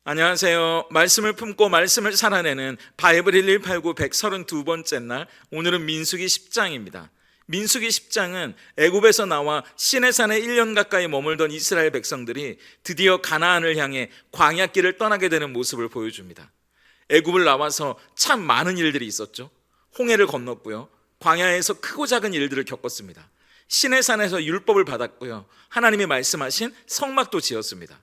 안녕하세요. 말씀을 품고 말씀을 살아내는 바이블 1189 132번째 날, 오늘은 민수기 10장입니다. 민수기 10장은 애굽에서 나와 시내산에 1년 가까이 머물던 이스라엘 백성들이 드디어 가나안을 향해 광야길을 떠나게 되는 모습을 보여줍니다. 애굽을 나와서 참 많은 일들이 있었죠. 홍해를 건넜고요, 광야에서 크고 작은 일들을 겪었습니다. 시내산에서 율법을 받았고요, 하나님이 말씀하신 성막도 지었습니다.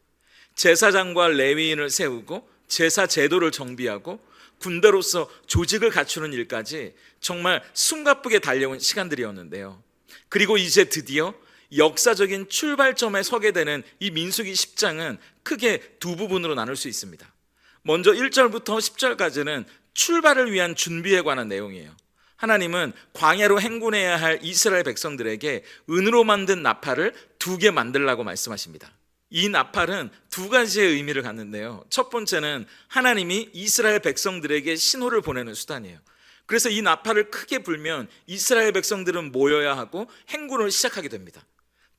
제사장과 레위인을 세우고 제사 제도를 정비하고 군대로서 조직을 갖추는 일까지 정말 숨가쁘게 달려온 시간들이었는데요. 그리고 이제 드디어 역사적인 출발점에 서게 되는 이 민수기 10장은 크게 두 부분으로 나눌 수 있습니다. 먼저 1절부터 10절까지는 출발을 위한 준비에 관한 내용이에요. 하나님은 광야로 행군해야 할 이스라엘 백성들에게 은으로 만든 나팔을 2개 만들라고 말씀하십니다. 이 나팔은 두 가지의 의미를 갖는데요. 첫 번째는 하나님이 이스라엘 백성들에게 신호를 보내는 수단이에요. 그래서 이 나팔을 크게 불면 이스라엘 백성들은 모여야 하고 행군을 시작하게 됩니다.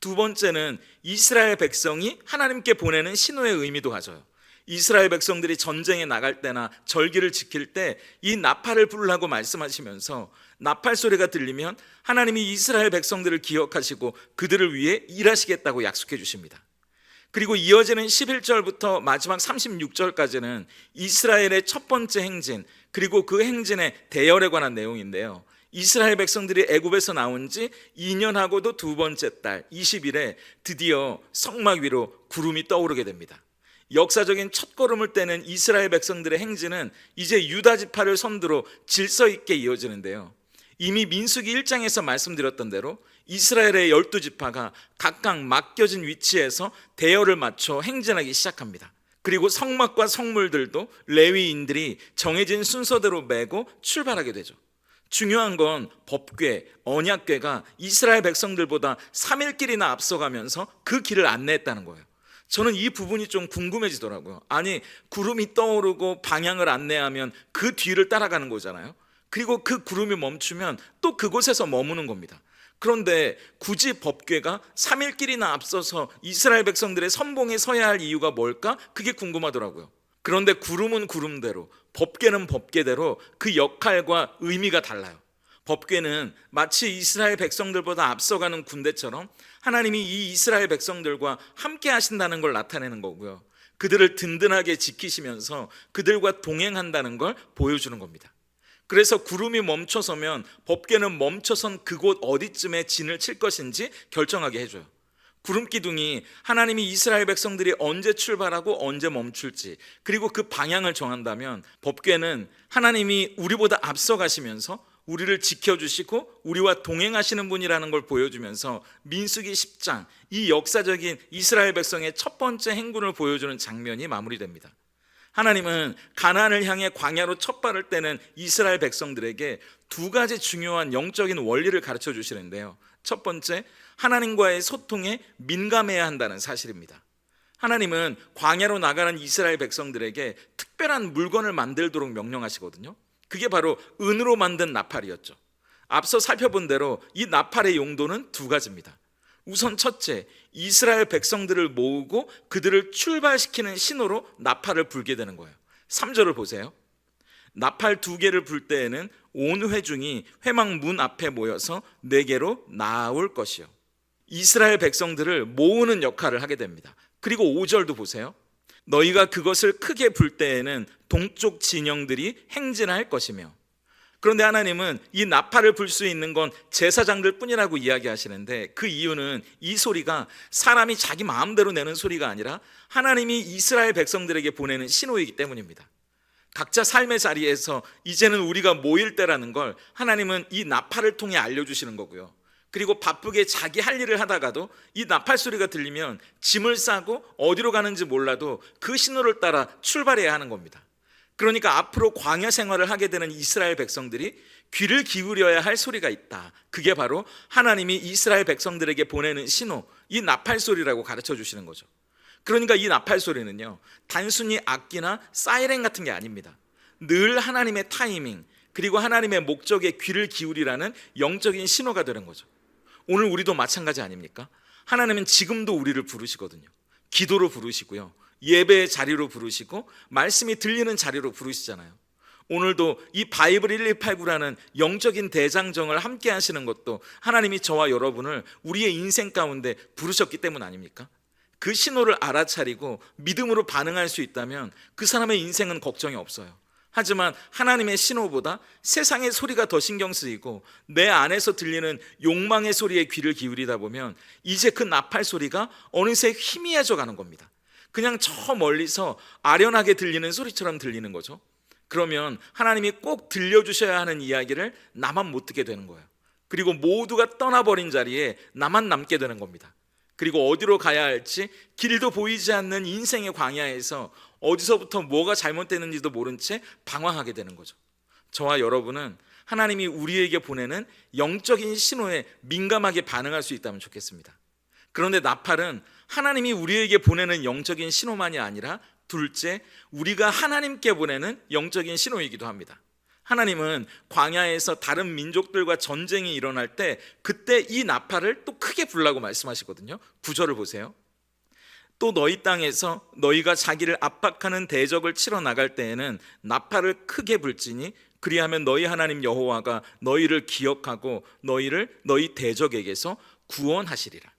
두 번째는 이스라엘 백성이 하나님께 보내는 신호의 의미도 가져요. 이스라엘 백성들이 전쟁에 나갈 때나 절기를 지킬 때 이 나팔을 부르라고 말씀하시면서 나팔 소리가 들리면 하나님이 이스라엘 백성들을 기억하시고 그들을 위해 일하시겠다고 약속해 주십니다. 그리고 이어지는 11절부터 마지막 36절까지는 이스라엘의 첫 번째 행진, 그리고 그 행진의 대열에 관한 내용인데요. 이스라엘 백성들이 애굽에서 나온 지 2년하고도 두 번째 달 20일에 드디어 성막 위로 구름이 떠오르게 됩니다. 역사적인 첫걸음을 떼는 이스라엘 백성들의 행진은 이제 유다 지파를 선두로 질서 있게 이어지는데요. 이미 민수기 1장에서 말씀드렸던 대로 이스라엘의 12지파가 각각 맡겨진 위치에서 대열을 맞춰 행진하기 시작합니다. 그리고 성막과 성물들도 레위인들이 정해진 순서대로 메고 출발하게 되죠. 중요한 건 법궤, 언약궤가 이스라엘 백성들보다 3일길이나 앞서가면서 그 길을 안내했다는 거예요. 저는 이 부분이 좀 궁금해지더라고요. 아니, 구름이 떠오르고 방향을 안내하면 그 뒤를 따라가는 거잖아요. 그리고 그 구름이 멈추면 또 그곳에서 머무는 겁니다. 그런데 굳이 법궤가 3일길이나 앞서서 이스라엘 백성들의 선봉에 서야 할 이유가 뭘까? 그게 궁금하더라고요. 그런데 구름은 구름대로, 법궤는 법궤대로 그 역할과 의미가 달라요. 법궤는 마치 이스라엘 백성들보다 앞서가는 군대처럼 하나님이 이 이스라엘 백성들과 함께 하신다는 걸 나타내는 거고요, 그들을 든든하게 지키시면서 그들과 동행한다는 걸 보여주는 겁니다. 그래서 구름이 멈춰서면 법궤는 멈춰선 그곳 어디쯤에 진을 칠 것인지 결정하게 해줘요. 구름 기둥이 하나님이 이스라엘 백성들이 언제 출발하고 언제 멈출지, 그리고 그 방향을 정한다면 법궤는 하나님이 우리보다 앞서가시면서 우리를 지켜주시고 우리와 동행하시는 분이라는 걸 보여주면서 민수기 10장, 이 역사적인 이스라엘 백성의 첫 번째 행군을 보여주는 장면이 마무리됩니다. 하나님은 가나안을 향해 광야로 첫 발을 떼는 이스라엘 백성들에게 두 가지 중요한 영적인 원리를 가르쳐 주시는데요. 첫 번째, 하나님과의 소통에 민감해야 한다는 사실입니다. 하나님은 광야로 나가는 이스라엘 백성들에게 특별한 물건을 만들도록 명령하시거든요. 그게 바로 은으로 만든 나팔이었죠. 앞서 살펴본 대로 이 나팔의 용도는 두 가지입니다. 우선 첫째, 이스라엘 백성들을 모으고 그들을 출발시키는 신호로 나팔을 불게 되는 거예요. 3절을 보세요. 나팔 2개를 불 때에는 온 회중이 회막 문 앞에 모여서 내게로 나아올 것이요. 이스라엘 백성들을 모으는 역할을 하게 됩니다. 그리고 5절도 보세요. 너희가 그것을 크게 불 때에는 동쪽 진영들이 행진할 것이며. 그런데 하나님은 이 나팔을 불 수 있는 건 제사장들 뿐이라고 이야기하시는데, 그 이유는 이 소리가 사람이 자기 마음대로 내는 소리가 아니라 하나님이 이스라엘 백성들에게 보내는 신호이기 때문입니다. 각자 삶의 자리에서 이제는 우리가 모일 때라는 걸 하나님은 이 나팔을 통해 알려주시는 거고요. 그리고 바쁘게 자기 할 일을 하다가도 이 나팔 소리가 들리면 짐을 싸고 어디로 가는지 몰라도 그 신호를 따라 출발해야 하는 겁니다. 그러니까 앞으로 광야 생활을 하게 되는 이스라엘 백성들이 귀를 기울여야 할 소리가 있다. 그게 바로 하나님이 이스라엘 백성들에게 보내는 신호, 이 나팔 소리라고 가르쳐 주시는 거죠. 그러니까 이 나팔 소리는요, 단순히 악기나 사이렌 같은 게 아닙니다. 늘 하나님의 타이밍, 그리고 하나님의 목적에 귀를 기울이라는 영적인 신호가 되는 거죠. 오늘 우리도 마찬가지 아닙니까? 하나님은 지금도 우리를 부르시거든요. 기도로 부르시고요, 예배의 자리로 부르시고 말씀이 들리는 자리로 부르시잖아요. 오늘도 이 바이블 1189라는 영적인 대장정을 함께 하시는 것도 하나님이 저와 여러분을 우리의 인생 가운데 부르셨기 때문 아닙니까? 그 신호를 알아차리고 믿음으로 반응할 수 있다면 그 사람의 인생은 걱정이 없어요. 하지만 하나님의 신호보다 세상의 소리가 더 신경 쓰이고 내 안에서 들리는 욕망의 소리에 귀를 기울이다 보면 이제 그 나팔 소리가 어느새 희미해져 가는 겁니다. 그냥 저 멀리서 아련하게 들리는 소리처럼 들리는 거죠. 그러면 하나님이 꼭 들려주셔야 하는 이야기를 나만 못 듣게 되는 거예요. 그리고 모두가 떠나버린 자리에 나만 남게 되는 겁니다. 그리고 어디로 가야 할지 길도 보이지 않는 인생의 광야에서 어디서부터 뭐가 잘못되는지도 모른 채 방황하게 되는 거죠. 저와 여러분은 하나님이 우리에게 보내는 영적인 신호에 민감하게 반응할 수 있다면 좋겠습니다. 그런데 나팔은 하나님이 우리에게 보내는 영적인 신호만이 아니라 둘째, 우리가 하나님께 보내는 영적인 신호이기도 합니다. 하나님은 광야에서 다른 민족들과 전쟁이 일어날 때 그때 이 나팔을 또 크게 불라고 말씀하시거든요. 9절을 보세요. 또 너희 땅에서 너희가 자기를 압박하는 대적을 치러 나갈 때에는 나팔을 크게 불지니 그리하면 너희 하나님 여호와가 너희를 기억하고 너희를 너희 대적에게서 구원하시리라.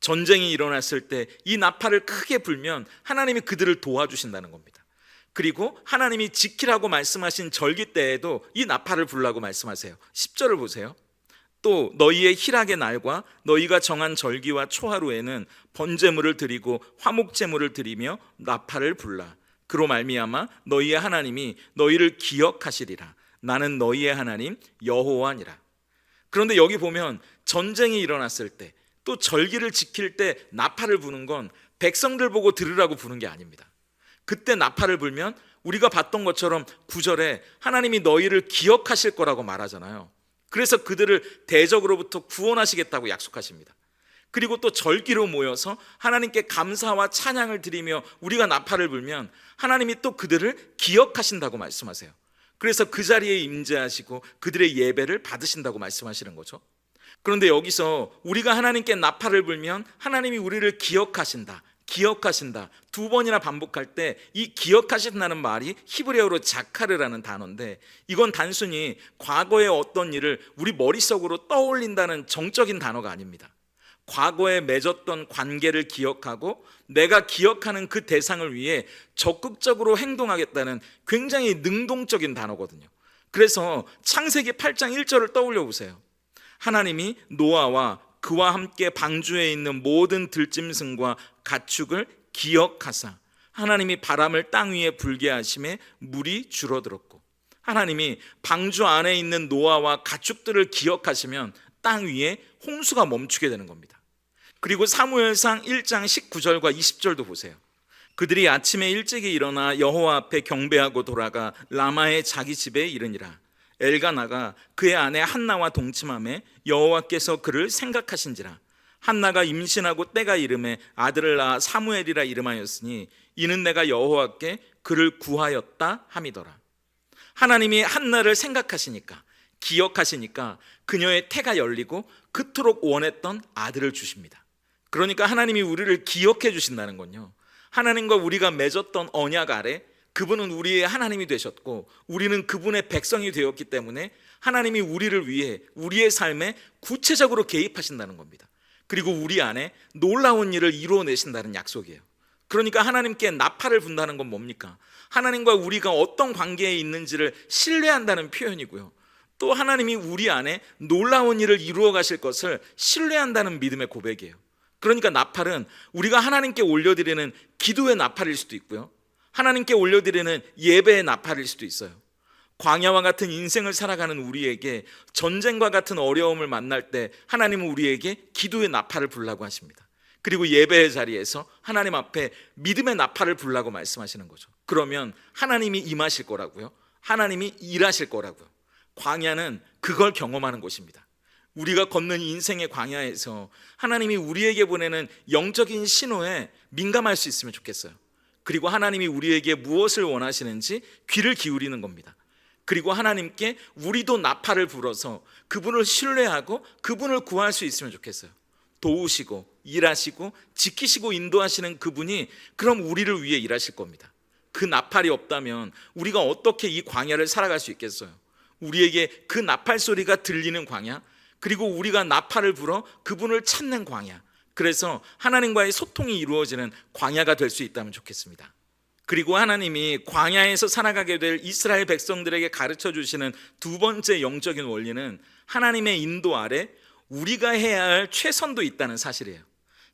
전쟁이 일어났을 때 이 나팔을 크게 불면 하나님이 그들을 도와주신다는 겁니다. 그리고 하나님이 지키라고 말씀하신 절기 때에도 이 나팔을 불라고 말씀하세요. 10절을 보세요. 또 너희의 희락의 날과 너희가 정한 절기와 초하루에는 번제물을 드리고 화목제물을 드리며 나팔을 불라. 그로 말미암아 너희의 하나님이 너희를 기억하시리라. 나는 너희의 하나님 여호와니라. 그런데 여기 보면 전쟁이 일어났을 때 또 절기를 지킬 때 나팔을 부는 건 백성들 보고 들으라고 부는 게 아닙니다. 그때 나팔을 불면 우리가 봤던 것처럼 9절에 하나님이 너희를 기억하실 거라고 말하잖아요. 그래서 그들을 대적으로부터 구원하시겠다고 약속하십니다. 그리고 또 절기로 모여서 하나님께 감사와 찬양을 드리며 우리가 나팔을 불면 하나님이 또 그들을 기억하신다고 말씀하세요. 그래서 그 자리에 임재하시고 그들의 예배를 받으신다고 말씀하시는 거죠. 그런데 여기서 우리가 하나님께 나팔을 불면 하나님이 우리를 기억하신다, 기억하신다 두 번이나 반복할 때 이 기억하신다는 말이 히브리어로 자카르라는 단어인데 이건 단순히 과거의 어떤 일을 우리 머릿속으로 떠올린다는 정적인 단어가 아닙니다. 과거에 맺었던 관계를 기억하고 내가 기억하는 그 대상을 위해 적극적으로 행동하겠다는 굉장히 능동적인 단어거든요. 그래서 창세기 8장 1절을 떠올려 보세요. 하나님이 노아와 그와 함께 방주에 있는 모든 들짐승과 가축을 기억하사 하나님이 바람을 땅 위에 불게 하심에 물이 줄어들었고, 하나님이 방주 안에 있는 노아와 가축들을 기억하시면 땅 위에 홍수가 멈추게 되는 겁니다. 그리고 사무엘상 1장 19절과 20절도 보세요. 그들이 아침에 일찍이 일어나 여호와 앞에 경배하고 돌아가 라마의 자기 집에 이르니라. 엘가나가 그의 아내 한나와 동침하매 여호와께서 그를 생각하신지라. 한나가 임신하고 때가 이름에 아들을 낳아 사무엘이라 이름하였으니 이는 내가 여호와께 그를 구하였다 함이더라. 하나님이 한나를 생각하시니까, 기억하시니까 그녀의 태가 열리고 그토록 원했던 아들을 주십니다. 그러니까 하나님이 우리를 기억해 주신다는 건요, 하나님과 우리가 맺었던 언약 아래 그분은 우리의 하나님이 되셨고 우리는 그분의 백성이 되었기 때문에 하나님이 우리를 위해 우리의 삶에 구체적으로 개입하신다는 겁니다. 그리고 우리 안에 놀라운 일을 이루어내신다는 약속이에요. 그러니까 하나님께 나팔을 분다는 건 뭡니까? 하나님과 우리가 어떤 관계에 있는지를 신뢰한다는 표현이고요, 또 하나님이 우리 안에 놀라운 일을 이루어 가실 것을 신뢰한다는 믿음의 고백이에요. 그러니까 나팔은 우리가 하나님께 올려드리는 기도의 나팔일 수도 있고요, 하나님께 올려드리는 예배의 나팔일 수도 있어요. 광야와 같은 인생을 살아가는 우리에게 전쟁과 같은 어려움을 만날 때 하나님은 우리에게 기도의 나팔을 불라고 하십니다. 그리고 예배의 자리에서 하나님 앞에 믿음의 나팔을 불라고 말씀하시는 거죠. 그러면 하나님이 임하실 거라고요, 하나님이 일하실 거라고요. 광야는 그걸 경험하는 곳입니다. 우리가 걷는 인생의 광야에서 하나님이 우리에게 보내는 영적인 신호에 민감할 수 있으면 좋겠어요. 그리고 하나님이 우리에게 무엇을 원하시는지 귀를 기울이는 겁니다. 그리고 하나님께 우리도 나팔을 불어서 그분을 신뢰하고 그분을 구할 수 있으면 좋겠어요. 도우시고 일하시고 지키시고 인도하시는 그분이 그럼 우리를 위해 일하실 겁니다. 그 나팔이 없다면 우리가 어떻게 이 광야를 살아갈 수 있겠어요? 우리에게 그 나팔 소리가 들리는 광야, 그리고 우리가 나팔을 불어 그분을 찾는 광야, 그래서 하나님과의 소통이 이루어지는 광야가 될 수 있다면 좋겠습니다. 그리고 하나님이 광야에서 살아가게 될 이스라엘 백성들에게 가르쳐 주시는 두 번째 영적인 원리는 하나님의 인도 아래 우리가 해야 할 최선도 있다는 사실이에요.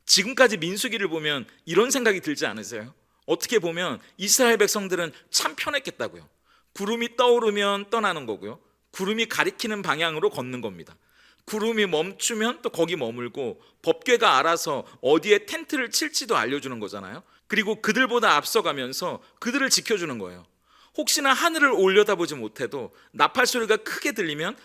지금까지 민수기를 보면 이런 생각이 들지 않으세요? 어떻게 보면 이스라엘 백성들은 참 편했겠다고요. 구름이 떠오르면 떠나는 거고요, 구름이 가리키는 방향으로 걷는 겁니다. 구름이 멈추면 또 거기 머물고 법궤가 알아서 어디에 텐트를 칠지도 알려주는 거잖아요. 그리고 그들보다 앞서가면서 그들을 지켜주는 거예요. 혹시나 하늘을 올려다보지 못해도 나팔 소리가 크게 들리면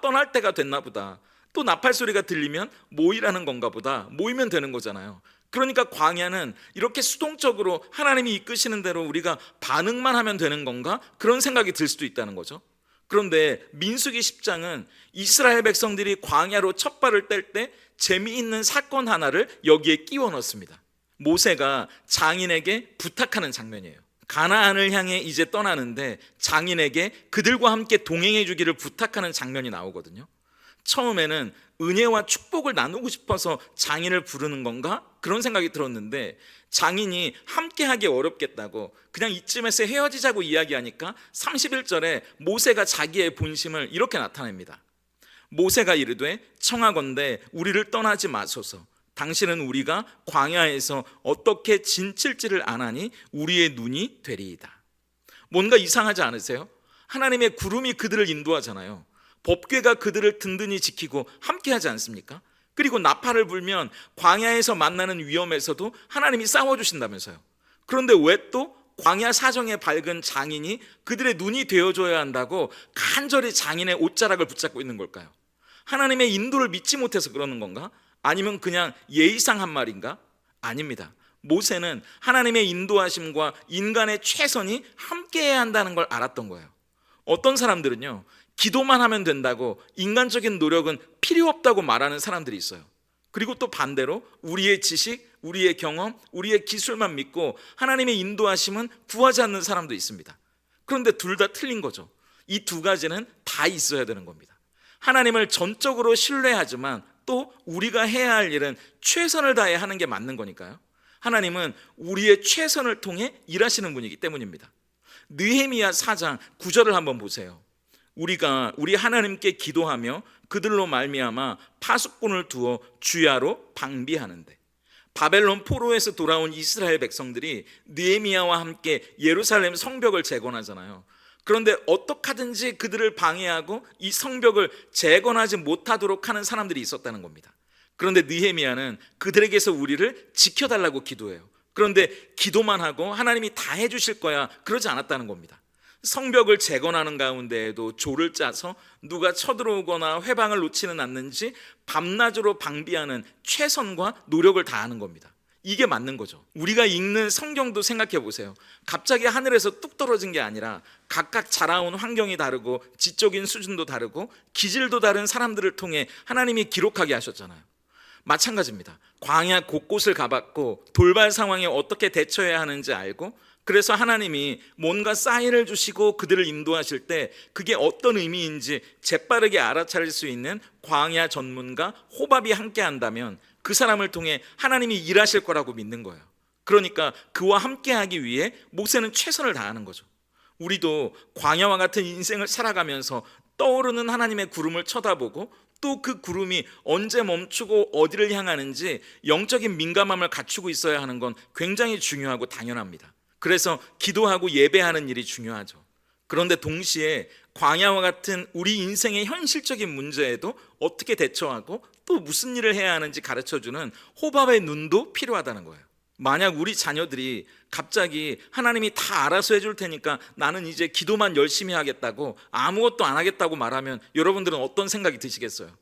떠날 때가 됐나 보다, 또 나팔 소리가 들리면 모이라는 건가 보다, 모이면 되는 거잖아요. 그러니까 광야는 이렇게 수동적으로 하나님이 이끄시는 대로 우리가 반응만 하면 되는 건가, 그런 생각이 들 수도 있다는 거죠. 그런데 민수기 10장은 이스라엘 백성들이 광야로 첫 발을 뗄 때 재미있는 사건 하나를 여기에 끼워 넣습니다. 모세가 장인에게 부탁하는 장면이에요. 가나안을 향해 이제 떠나는데 장인에게 그들과 함께 동행해 주기를 부탁하는 장면이 나오거든요. 처음에는 은혜와 축복을 나누고 싶어서 장인을 부르는 건가? 그런 생각이 들었는데 장인이 함께하기 어렵겠다고 그냥 이쯤에서 헤어지자고 이야기하니까 31절에 모세가 자기의 본심을 이렇게 나타냅니다. 모세가 이르되 청하건대 우리를 떠나지 마소서. 당신은 우리가 광야에서 어떻게 진칠지를 아나니 우리의 눈이 되리이다. 뭔가 이상하지 않으세요? 하나님의 구름이 그들을 인도하잖아요. 법궤가 그들을 든든히 지키고 함께하지 않습니까? 그리고 나팔을 불면 광야에서 만나는 위험에서도 하나님이 싸워주신다면서요. 그런데 왜 또 광야 사정에 밝은 장인이 그들의 눈이 되어줘야 한다고 간절히 장인의 옷자락을 붙잡고 있는 걸까요? 하나님의 인도를 믿지 못해서 그러는 건가? 아니면 그냥 예의상 한 말인가? 아닙니다. 모세는 하나님의 인도하심과 인간의 최선이 함께해야 한다는 걸 알았던 거예요. 어떤 사람들은요, 기도만 하면 된다고 인간적인 노력은 필요 없다고 말하는 사람들이 있어요. 그리고 또 반대로 우리의 지식, 우리의 경험, 우리의 기술만 믿고 하나님의 인도하심은 구하지 않는 사람도 있습니다. 그런데 둘 다 틀린 거죠. 이 두 가지는 다 있어야 되는 겁니다. 하나님을 전적으로 신뢰하지만 또 우리가 해야 할 일은 최선을 다해 하는 게 맞는 거니까요. 하나님은 우리의 최선을 통해 일하시는 분이기 때문입니다. 느헤미야 4장 9절을 한번 보세요. 우리 하나님께 기도하며 그들로 말미암아 파수꾼을 두어 주야로 방비하는데, 바벨론 포로에서 돌아온 이스라엘 백성들이 느헤미야와 함께 예루살렘 성벽을 재건하잖아요. 그런데 어떻게든지 그들을 방해하고 이 성벽을 재건하지 못하도록 하는 사람들이 있었다는 겁니다. 그런데 느헤미야는 그들에게서 우리를 지켜달라고 기도해요. 그런데 기도만 하고 하나님이 다 해주실 거야, 그러지 않았다는 겁니다. 성벽을 재건하는 가운데에도 조를 짜서 누가 쳐들어오거나 회방을 놓지는 않는지 밤낮으로 방비하는 최선과 노력을 다하는 겁니다. 이게 맞는 거죠. 우리가 읽는 성경도 생각해 보세요. 갑자기 하늘에서 뚝 떨어진 게 아니라 각각 자라온 환경이 다르고 지적인 수준도 다르고 기질도 다른 사람들을 통해 하나님이 기록하게 하셨잖아요. 마찬가지입니다. 광야 곳곳을 가봤고 돌발 상황에 어떻게 대처해야 하는지 알고, 그래서 하나님이 뭔가 사인을 주시고 그들을 인도하실 때 그게 어떤 의미인지 재빠르게 알아차릴 수 있는 광야 전문가 호밥이 함께 한다면 그 사람을 통해 하나님이 일하실 거라고 믿는 거예요. 그러니까 그와 함께 하기 위해 모세는 최선을 다하는 거죠. 우리도 광야와 같은 인생을 살아가면서 떠오르는 하나님의 구름을 쳐다보고 또 그 구름이 언제 멈추고 어디를 향하는지 영적인 민감함을 갖추고 있어야 하는 건 굉장히 중요하고 당연합니다. 그래서 기도하고 예배하는 일이 중요하죠. 그런데 동시에 광야와 같은 우리 인생의 현실적인 문제에도 어떻게 대처하고 또 무슨 일을 해야 하는지 가르쳐주는 호밥의 눈도 필요하다는 거예요. 만약 우리 자녀들이 갑자기 하나님이 다 알아서 해줄 테니까 나는 이제 기도만 열심히 하겠다고 아무것도 안 하겠다고 말하면 여러분들은 어떤 생각이 드시겠어요?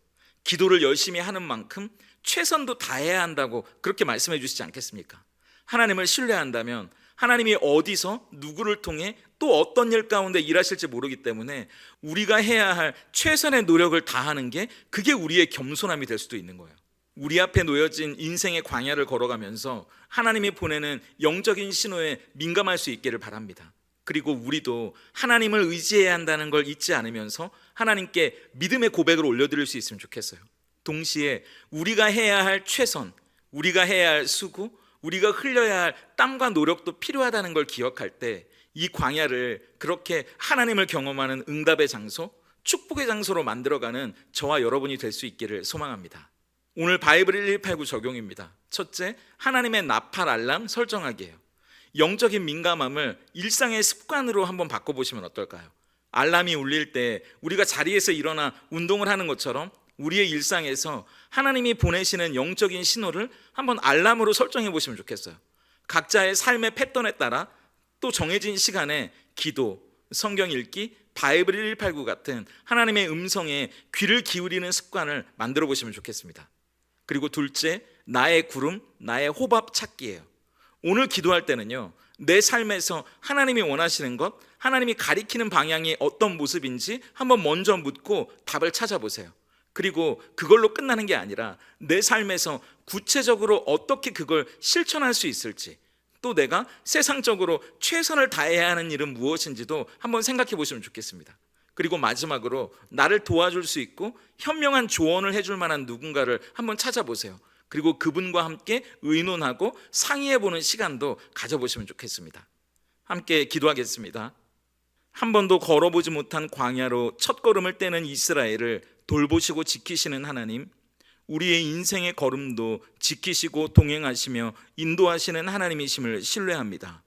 기도를 열심히 하는 만큼 최선도 다해야 한다고 그렇게 말씀해 주시지 않겠습니까? 하나님을 신뢰한다면 하나님이 어디서 누구를 통해 또 어떤 일 가운데 일하실지 모르기 때문에 우리가 해야 할 최선의 노력을 다하는 게 그게 우리의 겸손함이 될 수도 있는 거예요. 우리 앞에 놓여진 인생의 광야를 걸어가면서 하나님이 보내는 영적인 신호에 민감할 수 있기를 바랍니다. 그리고 우리도 하나님을 의지해야 한다는 걸 잊지 않으면서 하나님께 믿음의 고백을 올려드릴 수 있으면 좋겠어요. 동시에 우리가 해야 할 최선, 우리가 해야 할 수고, 우리가 흘려야 할 땀과 노력도 필요하다는 걸 기억할 때 이 광야를 그렇게 하나님을 경험하는 응답의 장소, 축복의 장소로 만들어가는 저와 여러분이 될 수 있기를 소망합니다. 오늘 바이블 1189 적용입니다. 첫째, 하나님의 나팔 알람 설정하기예요. 영적인 민감함을 일상의 습관으로 한번 바꿔보시면 어떨까요? 알람이 울릴 때 우리가 자리에서 일어나 운동을 하는 것처럼 우리의 일상에서 하나님이 보내시는 영적인 신호를 한번 알람으로 설정해 보시면 좋겠어요. 각자의 삶의 패턴에 따라 또 정해진 시간에 기도, 성경 읽기, 바이블 1189 같은 하나님의 음성에 귀를 기울이는 습관을 만들어 보시면 좋겠습니다. 그리고 둘째, 나의 구름, 나의 호밥 찾기예요. 오늘 기도할 때는요, 내 삶에서 하나님이 원하시는 것, 하나님이 가리키는 방향이 어떤 모습인지 한번 먼저 묻고 답을 찾아보세요. 그리고 그걸로 끝나는 게 아니라 내 삶에서 구체적으로 어떻게 그걸 실천할 수 있을지, 또 내가 세상적으로 최선을 다해야 하는 일은 무엇인지도 한번 생각해 보시면 좋겠습니다. 그리고 마지막으로 나를 도와줄 수 있고 현명한 조언을 해줄 만한 누군가를 한번 찾아보세요. 그리고 그분과 함께 의논하고 상의해보는 시간도 가져보시면 좋겠습니다. 함께 기도하겠습니다. 한 번도 걸어보지 못한 광야로 첫걸음을 떼는 이스라엘을 돌보시고 지키시는 하나님, 우리의 인생의 걸음도 지키시고 동행하시며 인도하시는 하나님이심을 신뢰합니다.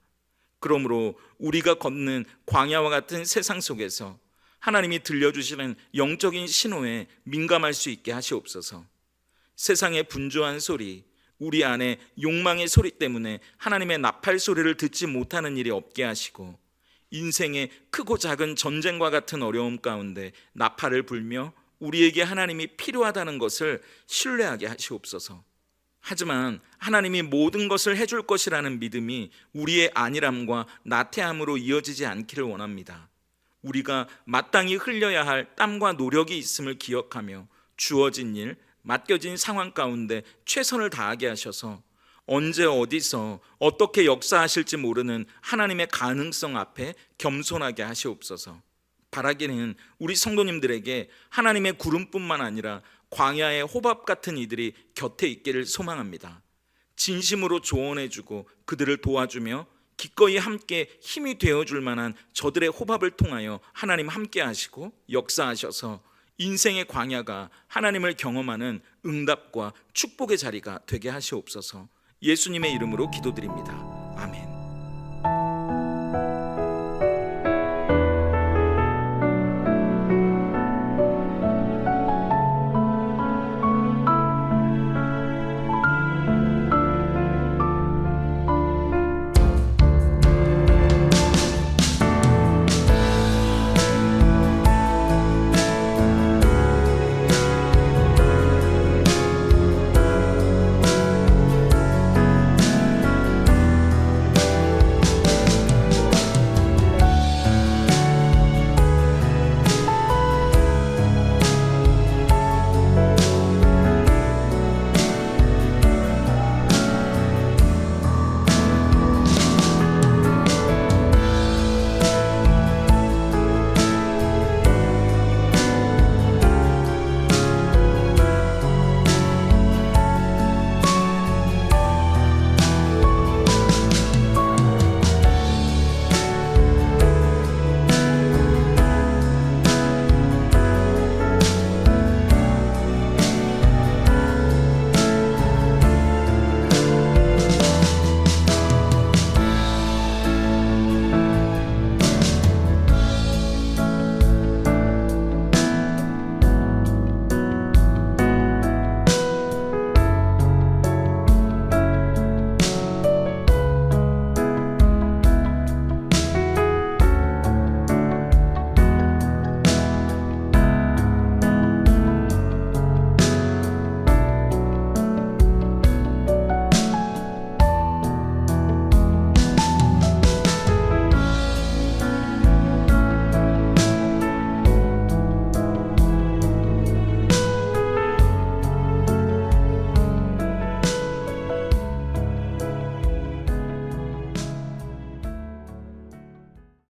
그러므로 우리가 걷는 광야와 같은 세상 속에서 하나님이 들려주시는 영적인 신호에 민감할 수 있게 하시옵소서. 세상의 분주한 소리, 우리 안에 욕망의 소리 때문에 하나님의 나팔 소리를 듣지 못하는 일이 없게 하시고, 인생의 크고 작은 전쟁과 같은 어려움 가운데 나팔을 불며 우리에게 하나님이 필요하다는 것을 신뢰하게 하시옵소서. 하지만 하나님이 모든 것을 해줄 것이라는 믿음이 우리의 안일함과 나태함으로 이어지지 않기를 원합니다. 우리가 마땅히 흘려야 할 땀과 노력이 있음을 기억하며 주어진 일, 맡겨진 상황 가운데 최선을 다하게 하셔서 언제 어디서 어떻게 역사하실지 모르는 하나님의 가능성 앞에 겸손하게 하시옵소서. 바라기는 우리 성도님들에게 하나님의 구름뿐만 아니라 광야의 호밥 같은 이들이 곁에 있기를 소망합니다. 진심으로 조언해주고 그들을 도와주며 기꺼이 함께 힘이 되어줄 만한 저들의 호밥을 통하여 하나님 함께 하시고 역사하셔서 인생의 광야가 하나님을 경험하는 응답과 축복의 자리가 되게 하시옵소서. 예수님의 이름으로 기도드립니다.